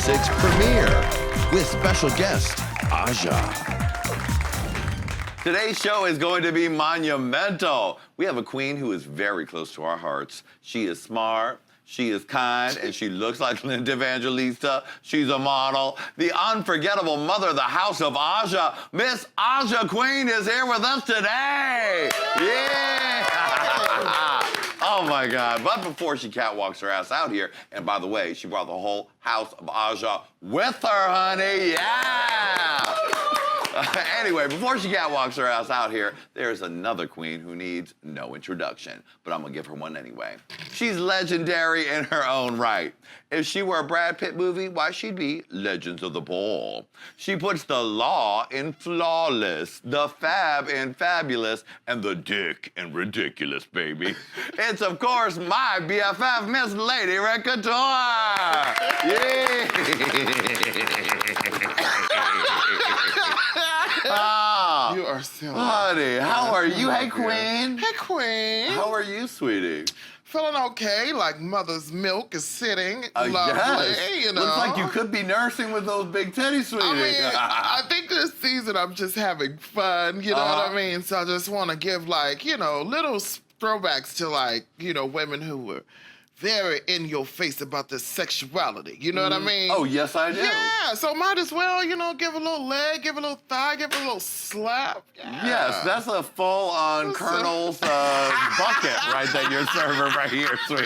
6 premiere with special guest, Aja. Today's show is going to be monumental. We have a queen who is very close to our hearts. She is smart, she is kind, and she looks like Linda Evangelista. She's a model. The unforgettable mother of the House of Aja, Miss Aja Qween is here with us today. Yeah! Oh my God. But before she catwalks her ass out here, and by the way, she brought the whole House of Aja with her, honey. Yeah! Anyway, before she catwalks her ass out here, there's another queen who needs no introduction, but I'm gonna give her one anyway. She's legendary in her own right. If she were a Brad Pitt movie, why, she'd be Legends of the Ball. She puts the law in flawless, the fab in fabulous, and the dick in ridiculous, baby. It's, of course, my BFF, Miss Lady Red Couture. Yeah! You are silly. Honey, how are you? Hey, Queen. Hey, Queen. How are you, sweetie? Feeling okay, like mother's milk is sitting lovely, yes. you know. Looks like you could be nursing with those big titties, sweetie. I mean, I think this season I'm just having fun, you know what I mean? So I just want to give, like, you know, little throwbacks to, like, you know, women who were very in your face about their sexuality. You know what I mean? Oh, yes, I do. Yeah, so might as well, you know, give a little leg, give a little thigh, give a little slap. Yeah. Yes, that's a full-on Colonel's bucket right that you're serving right here, sweetie.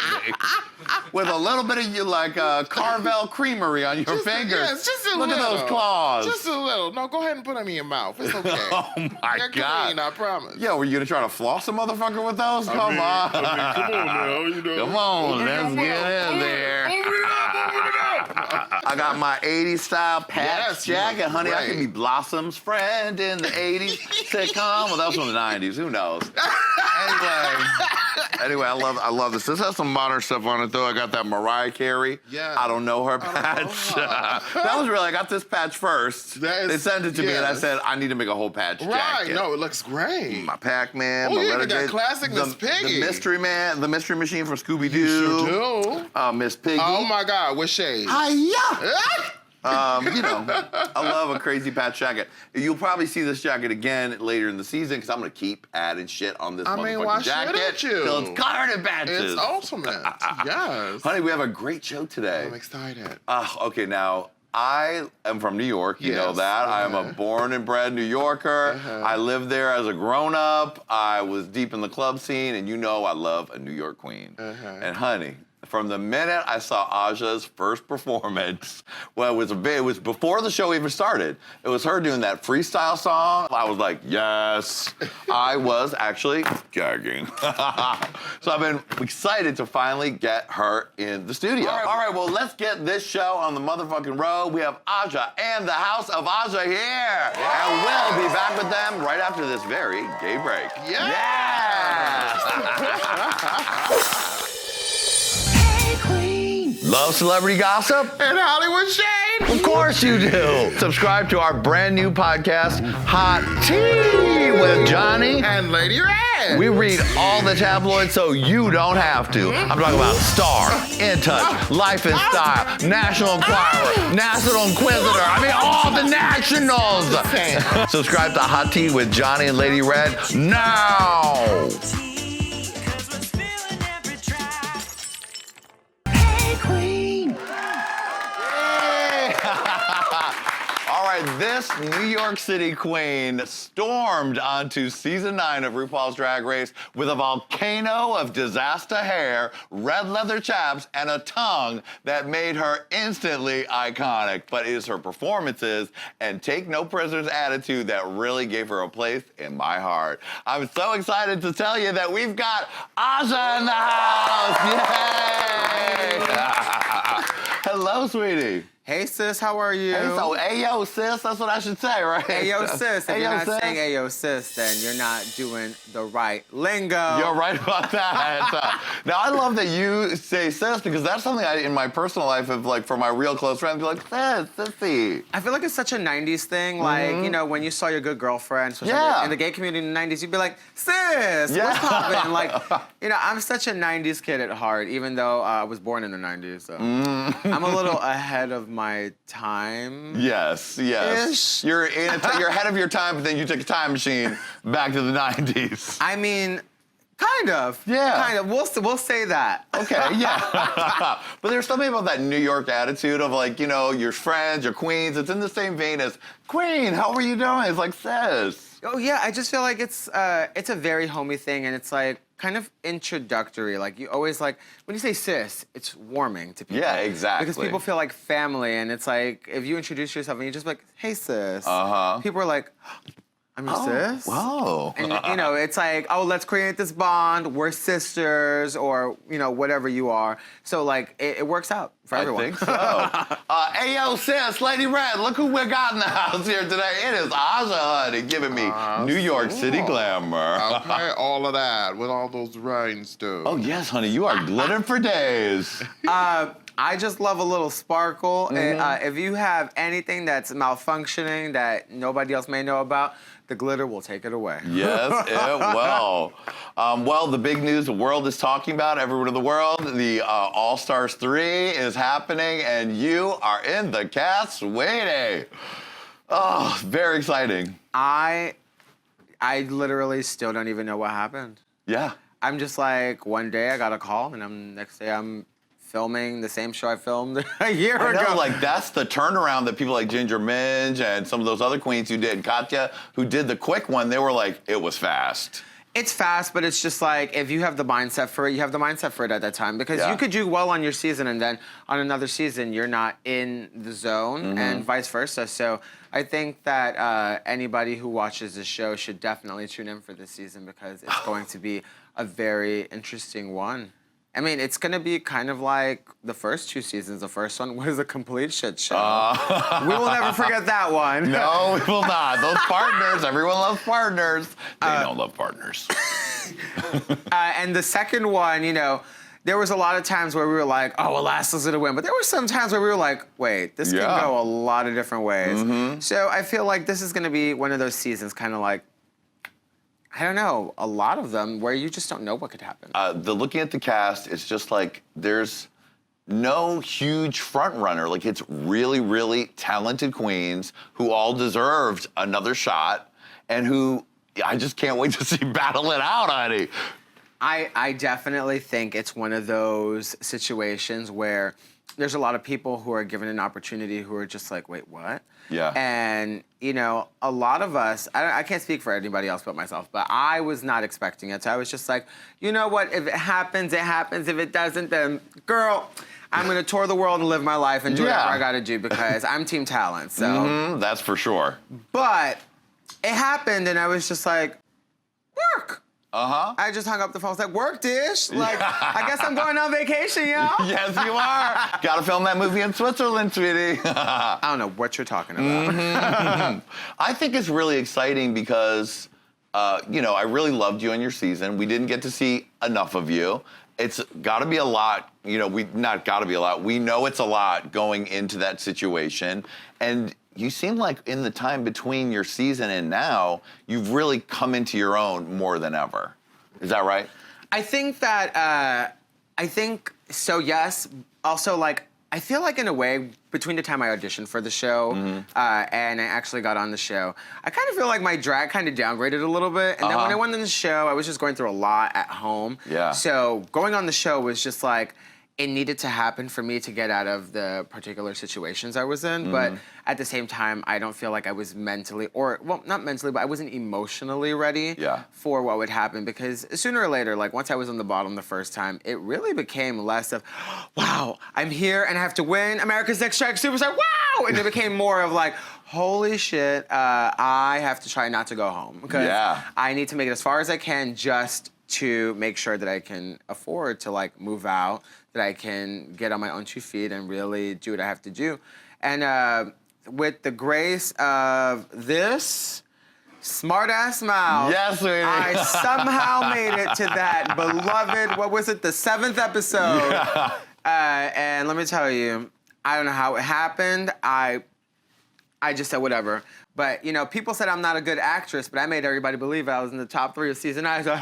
With a little bit of you like Carvel creamery on your fingers. Yes, just a Look little. at those claws. Just a little. No, go ahead and put them in your mouth. It's okay. Oh my They're God. clean, I promise. Yo, were you gonna try to floss a motherfucker with those? Come on. I mean, come on now, you know. Come on, let's get in there. I got my 80s style patch jacket, honey. I could be Blossom's friend in the 80s sitcom. Well, that was from the 90s. Who knows? Anyway, I love this. This has some modern stuff on it, though. I got that Mariah Carey. Yeah. I don't know her patch. That was real. I got this patch first. They sent it to me, and I said, I need to make a whole patch jacket. Right. No, it looks great. My Pac-Man, my you letter got J. classic Miss Piggy. The Mystery Man, the Mystery Machine from Scooby-Doo. You sure do. Miss Piggy. Oh, my God. With shades. Hiya! You know, I love a crazy patch jacket. You'll probably see this jacket again later in the season because I'm going to keep adding shit on this motherfucking jacket. Why shouldn't you? Till it's covered in patches. It's ultimate. Yes. Honey, we have a great show today. I'm excited. Okay, now, I am from New York, you know that. I am a born and bred New Yorker. I lived there as a grown-up. I was deep in the club scene, and you know I love a New York queen. And honey, from the minute I saw Aja's first performance, well, it was before the show even started. It was her doing that freestyle song. I was like, yes. I was actually gagging. So I've been excited to finally get her in the studio. All right, well, let's get this show on the motherfucking road. We have Aja and the House of Aja here. And we'll be back with them right after this very gay break. Yeah! Love celebrity gossip? And Hollywood shade? Of course you do. Subscribe to our brand new podcast, Hot Tea with Jonny and Lady Red. We read all the tabloids so you don't have to. I'm talking about Star, In Touch, Life and Style, National Enquirer, National Inquisitor. I mean, all the nationals. Subscribe to Hot Tea with Jonny and Lady Red now. This New York City queen stormed onto season 9 of RuPaul's Drag Race with a volcano of disaster hair, red leather chaps, and a tongue that made her instantly iconic. But it is her performances and take no prisoners attitude that really gave her a place in my heart. I'm so excited to tell you that we've got Aja in the house. Yay! Hello, sweetie. Hey, sis, how are you? Hey, so, Ayo, sis, that's what I should say, right? Ayo, sis. If you're not sis. saying Ayo, sis, then you're not doing the right lingo. You're right about that. Now, I love that you say sis because that's something in my personal life, of like, for my real close friends, be like, sis, sissy. I feel like it's such a 90s thing. Like, you know, when you saw your good girlfriend, especially in the gay community in the 90s, you'd be like, sis, what's poppin'? Like, you know, I'm such a 90s kid at heart, even though I was born in the 90s. So I'm a little ahead of my my time. Yes. Ish. You're ahead of your time, but then you took a time machine back to the 90s. I mean, kind of. Yeah. Kind of. We'll say that. Okay, yeah. But there's something about that New York attitude of like, your friends, your queens. It's in the same vein as, Qween, how are you doing? It's like, sis. Oh, yeah, I just feel like it's a very homey thing, and it's like kind of introductory. Like you always like, when you say sis, it's warming to people. Yeah, exactly. Because people feel like family, and it's like, if you introduce yourself and you just be like, hey, sis. People are like, I'm your sis? Whoa. And, it's like, oh, let's create this bond. We're sisters, or, whatever you are. So, like, it works out for everyone. I think so. Ayo Sis, Lady Red, look who we got in the house here today. It is Aja, honey, giving me New York City glamour. Okay, all of that with all those rhinestones. Oh, yes, honey, you are glitter for days. I just love a little sparkle. If you have anything that's malfunctioning that nobody else may know about, the glitter will take it away. Yes, it will. Well, the big news the world is talking about, everyone in the world, the All-Stars 3 is happening, and you are in the cast waiting. Oh, very exciting. I literally still don't even know what happened. Yeah. I'm just like, one day I got a call, and next day I'm filming the same show I filmed a year ago. I know, like, that's the turnaround that people like Ginger Minj and some of those other queens who did, Katya, who did the quick one, they were like, it was fast. It's fast, but it's just like, if you have the mindset for it, you have the mindset for it at that time. Because Yeah. you could do well on your season, and then on another season, you're not in the zone, and vice versa. So I think that anybody who watches the show should definitely tune in for this season, because it's going to be a very interesting one. I mean, it's going to be kind of like the first 2 seasons. The first one was a complete shit show. We will never forget that one. No, we will not. Those partners, everyone loves partners. They don't love partners. And the second one, there was a lot of times where we were like, oh, Alaska's going to win. But there were some times where we were like, wait, this can go a lot of different ways. So I feel like this is going to be one of those seasons, kind of like, I don't know, a lot of them where you just don't know what could happen. Looking at the cast, it's just like there's no huge front runner. Like, it's really, really talented queens who all deserved another shot and who I just can't wait to see battle it out, honey. I definitely think it's one of those situations where there's a lot of people who are given an opportunity who are just like, wait, what? Yeah. And, a lot of us, I can't speak for anybody else but myself, but I was not expecting it. So I was just like, you know what? If it happens, it happens. If it doesn't, then, girl, I'm going to tour the world and live my life and do whatever I got to do, because I'm team talent. So That's for sure. But it happened, and I was just like, work. I just hung up the phone. I was like, work, dish. Like, I guess I'm going on vacation, y'all. Yes, you are. Gotta film that movie in Switzerland, sweetie. I don't know what you're talking about. I think it's really exciting because, I really loved you on your season. We didn't get to see enough of you. It's gotta be a lot, not gotta be a lot. We know it's a lot going into that situation. And you seem like in the time between your season and now, you've really come into your own more than ever. Is that right? I think that, yes. Also, like, I feel like in a way, between the time I auditioned for the show and I actually got on the show, I kind of feel like my drag kind of downgraded a little bit. And then when I went on the show, I was just going through a lot at home. Yeah. So going on the show was just like, it needed to happen for me to get out of the particular situations I was in. But at the same time, I don't feel like I was mentally, not mentally, but I wasn't emotionally ready for what would happen. Because sooner or later, like once I was on the bottom the first time, it really became less of, wow, I'm here and I have to win America's Next Drag Superstar, wow! And it became more of like, holy shit, I have to try not to go home. Because I need to make it as far as I can just to make sure that I can afford to like move out, that I can get on my own 2 feet and really do what I have to do. And with the grace of this smart-ass mouth, yes, sweetie. I somehow made it to that beloved, what was it, the 7th episode. And let me tell you, I don't know how it happened. I just said whatever. But, you know, people said I'm not a good actress, but I made everybody believe I was in the top 3 of season 9. So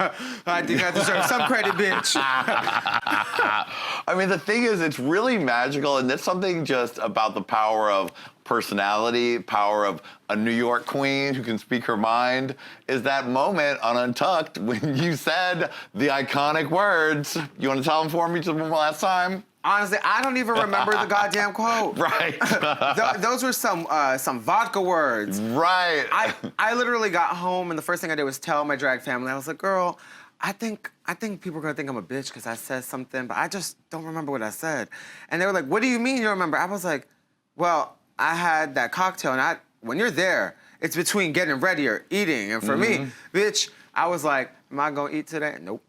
I think I deserve some credit, bitch. I mean, the thing is, it's really magical, and there's something just about the power of personality, power of a New York queen who can speak her mind, is that moment on Untucked when you said the iconic words. You want to tell them for me one last time? Honestly, I don't even remember the goddamn quote. Right. Those were some vodka words. Right. I literally got home and the first thing I did was tell my drag family. I was like, girl, I think people are gonna think I'm a bitch because I said something, but I just don't remember what I said. And they were like, what do you mean you don't remember? I was like, well, I had that cocktail and when you're there, it's between getting ready or eating. And for me, bitch, I was like, am I gonna eat today? Nope.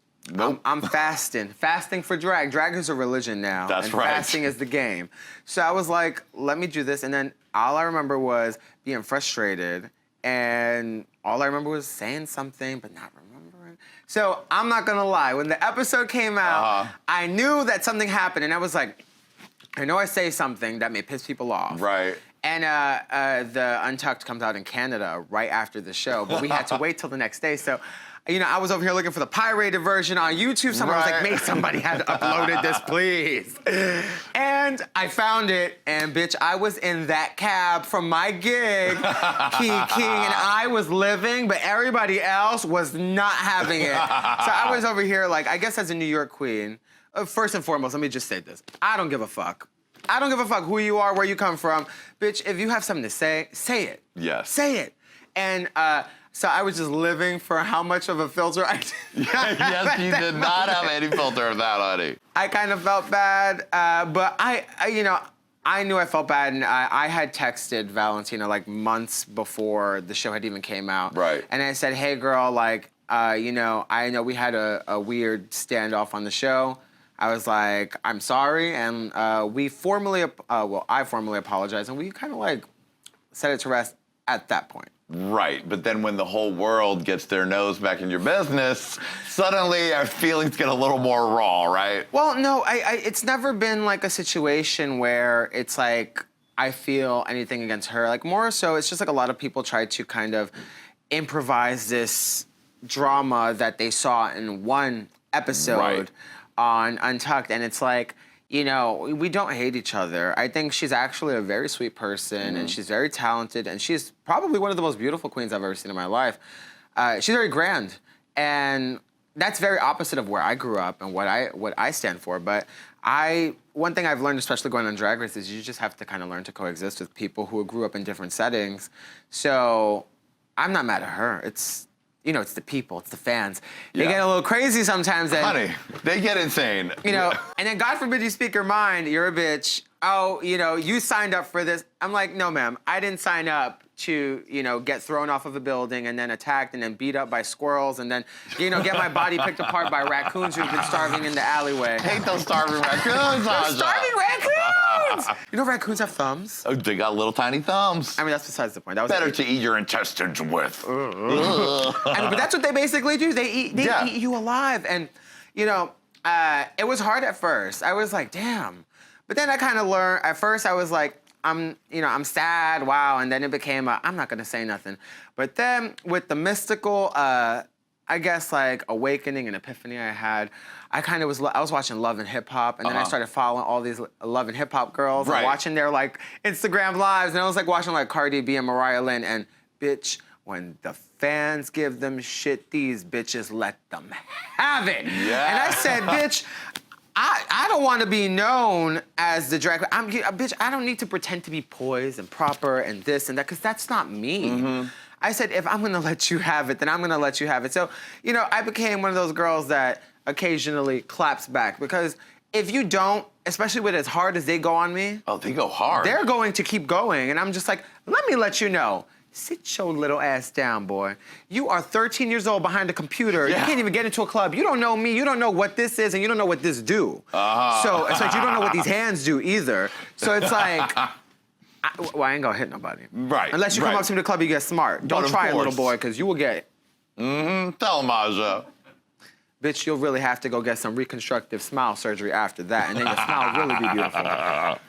I'm fasting. Fasting for drag. Drag is a religion now. That's and right. Fasting is the game. So I was like, let me do this. And then all I remember was being frustrated. And all I remember was saying something, but not remembering. So I'm not gonna lie. When the episode came out, I knew that something happened. And I was like, I know I say something that may piss people off. Right. And the Untucked comes out in Canada right after the show, but we had to wait till the next day. So, you know, I was over here looking for the pirated version on YouTube. Someone was like, mate, somebody had uploaded this, please. And I found it, and bitch, I was in that cab from my gig, King, and I was living, but everybody else was not having it. So I was over here, like, I guess as a New York queen, first and foremost, let me just say this. I don't give a fuck. I don't give a fuck who you are, where you come from. Bitch, if you have something to say it. Yes. Say it. And so I was just living for how much of a filter I did. Yes, you did not have any filter of that, honey. I kind of felt bad, but I knew I felt bad, and I had texted Valentina like months before the show had even came out. Right. And I said, hey girl, like, you know, I know we had a weird standoff on the show. I was like, I'm sorry, and I formally apologized, and we kind of like set it to rest at that point. Right, but then when the whole world gets their nose back in your business, suddenly our feelings get a little more raw, right? Well, no, it's never been like a situation where it's like I feel anything against her. Like more so, it's just like a lot of people try to kind of improvise this drama that they saw in one episode on Untucked, and it's like, you know, we don't hate each other. I think she's actually a very sweet person, and she's very talented, and she's probably one of the most beautiful queens I've ever seen in my life. She's very grand, and that's very opposite of where I grew up and what I stand for. But one thing I've learned, especially going on Drag Race, is you just have to kind of learn to coexist with people who grew up in different settings. So I'm not mad at her. It's, you know, it's the people, it's the fans. They get a little crazy sometimes. And, honey, they get insane. You know, and then God forbid you speak your mind, you're a bitch. Oh, you know, you signed up for this. I'm like, no, ma'am, I didn't sign up to, you know, get thrown off of a building and then attacked and then beat up by squirrels and then, you know, get my body picked apart by raccoons who've been starving in the alleyway. I hate those starving raccoons, Aja. Starving raccoons! You know raccoons have thumbs? Oh, they got little tiny thumbs. I mean, that's besides the point. That was Better to eat your intestines with. I mean, but that's what they basically do. They eat you alive. And, you know, it was hard at first. I was like, damn. But then I kind of learned, at first I was like, I'm sad, wow, and then it became I'm not gonna say nothing. But then with the mystical, I guess like awakening and epiphany I had, I was watching Love and Hip Hop, and then I started following all these Love and Hip Hop girls, and watching their like Instagram lives, and I was like watching like Cardi B and Mariah Lynn, and bitch, when the fans give them shit, these bitches let them have it. Yeah. And I said, bitch, I don't want to be known as the drag queen. Bitch, I don't need to pretend to be poised and proper and this and that, because that's not me. I said, if I'm going to let you have it, then I'm going to let you have it. So, you know, I became one of those girls that occasionally claps back, because if you don't, especially with as hard as they go on me. Oh, they go hard. They're going to keep going. And I'm just like, let me let you know. Sit your little ass down, boy. You are 13 years old behind a computer. You can't even get into a club. You don't know me. You don't know what this is, and you don't know what this do. So it's like you don't know what these hands do either. So it's like, I ain't gonna hit nobody. Right. Unless you come up to the club, you get smart. Don't try it, little boy, because you will get it. Tell him, Aja. Bitch, you'll really have to go get some reconstructive smile surgery after that, and then your smile will really be beautiful.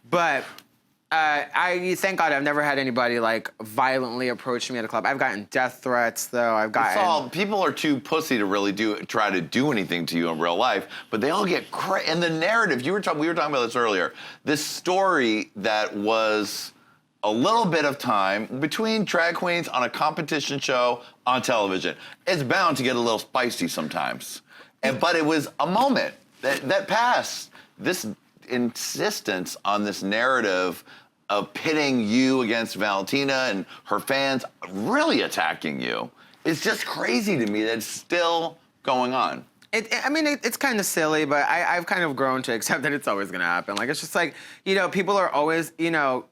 But Thank God I've never had anybody like violently approach me at a club. I've gotten death threats though. I've gotten. People are too pussy to really try to do anything to you in real life, but they all get and the narrative. We were talking about this earlier. This story that was a little bit of time between drag queens on a competition show on television. It's bound to get a little spicy sometimes, but it was a moment that passed. This insistence on this narrative of pitting you against Valentina and her fans really attacking you. It's just crazy to me that it's still going on. It's kind of silly, but I've kind of grown to accept that it's always going to happen. Like, it's just like, people are always, the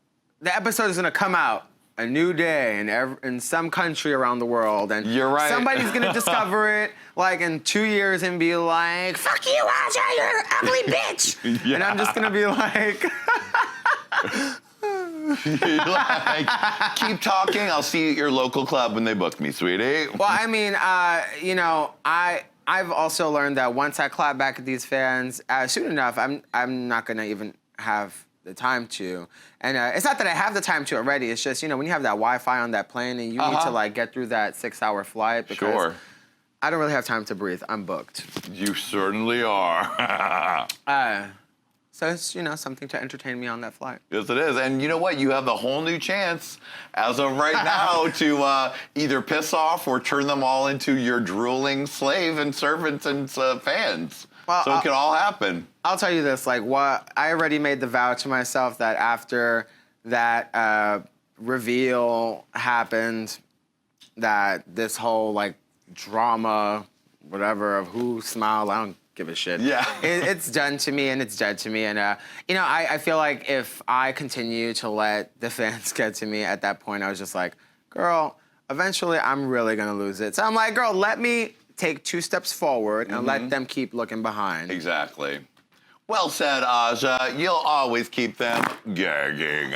episode is going to come out a new day in some country around the world. And you're right. Somebody's going to discover it, like, in 2 years and be like, fuck you, Aja, you're an ugly bitch. Yeah. And I'm just going to be like... like, keep talking. I'll see you at your local club when they book me, sweetie. Well, I've also learned that once I clap back at these fans, soon enough, I'm not gonna even have the time to. And it's not that I have the time to already. It's just when you have that Wi-Fi on that plane and you need to like get through that 6-hour flight because I don't really have time to breathe. I'm booked. You certainly are. So it's, something to entertain me on that flight. Yes, it is. And you know what? You have the whole new chance, as of right now, to either piss off or turn them all into your drooling slave and servants and fans. Well, so it can all happen. I'll tell you this, I already made the vow to myself that after that reveal happened, that this whole, drama, whatever, of who smiled, I don't give a shit. Yeah. It's done to me and it's dead to me. And, I feel like if I continue to let the fans get to me at that point, I was just like, girl, eventually I'm really going to lose it. So I'm like, girl, let me take 2 steps forward and let them keep looking behind. Exactly. Well said, Aja. You'll always keep them gagging.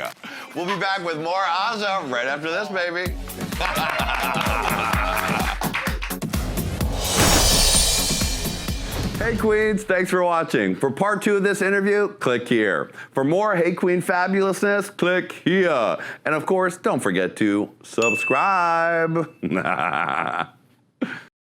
We'll be back with more Aja right after this, baby. Hey Queens, thanks for watching. For part 2 of this interview, click here. For more Hey Queen fabulousness, click here. And of course, don't forget to subscribe.